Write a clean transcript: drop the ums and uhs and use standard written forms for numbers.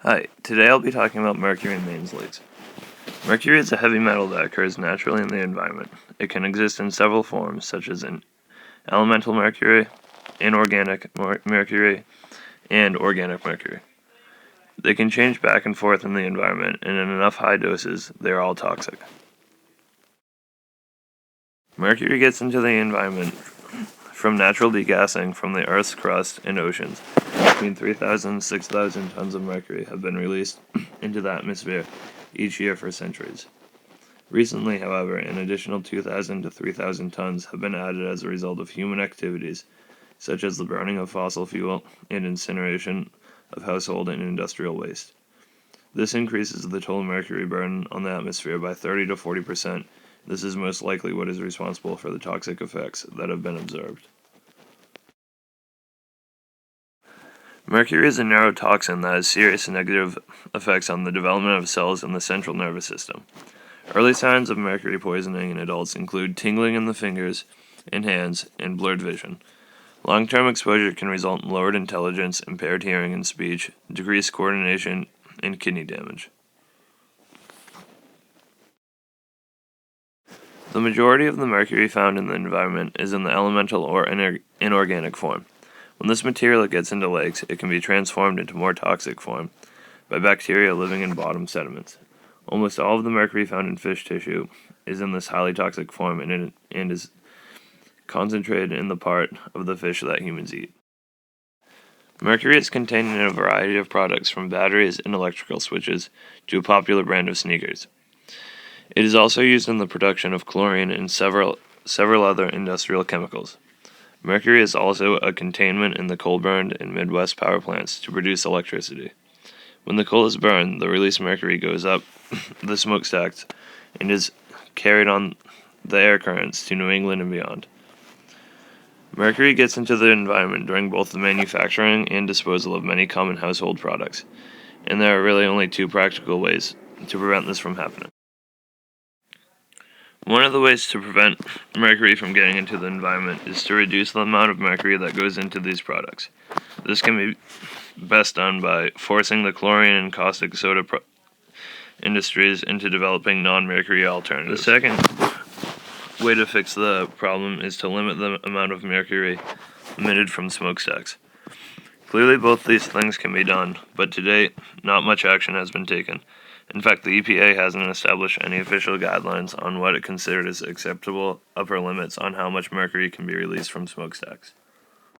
Hi, today I'll be talking about mercury in Maine's lakes. Mercury is a heavy metal that occurs naturally in the environment. It can exist in several forms, such as in elemental mercury, inorganic mercury, and organic mercury. They can change back and forth in the environment, and in enough high doses, they are all toxic. Mercury gets into the environment from natural degassing from the Earth's crust and oceans. Between 3,000 and 6,000 tons of mercury have been released into the atmosphere each year for centuries. Recently, however, an additional 2,000 to 3,000 tons have been added as a result of human activities, such as the burning of fossil fuel and incineration of household and industrial waste. This increases the total mercury burden on the atmosphere by 30 to 40%. This is most likely what is responsible for the toxic effects that have been observed. Mercury is a neurotoxin that has serious negative effects on the development of cells in the central nervous system. Early signs of mercury poisoning in adults include tingling in the fingers and hands and blurred vision. Long-term exposure can result in lowered intelligence, impaired hearing and speech, decreased coordination, and kidney damage. The majority of the mercury found in the environment is in the elemental or inorganic form. When this material gets into lakes, it can be transformed into more toxic form by bacteria living in bottom sediments. Almost all of the mercury found in fish tissue is in this highly toxic form and is concentrated in the part of the fish that humans eat. Mercury is contained in a variety of products from batteries and electrical switches to a popular brand of sneakers. It is also used in the production of chlorine and several other industrial chemicals. Mercury is also a containment in the coal-burned and Midwest power plants to produce electricity. When the coal is burned, the released mercury goes up the smokestacks and is carried on the air currents to New England and beyond. Mercury gets into the environment during both the manufacturing and disposal of many common household products, and there are really only two practical ways to prevent this from happening. One of the ways to prevent mercury from getting into the environment is to reduce the amount of mercury that goes into these products. This can be best done by forcing the chlorine and caustic soda industries into developing non-mercury alternatives. The second way to fix the problem is to limit the amount of mercury emitted from smokestacks. Clearly, both these things can be done, but to date, not much action has been taken. In fact, the EPA hasn't established any official guidelines on what it considers acceptable upper limits on how much mercury can be released from smokestacks.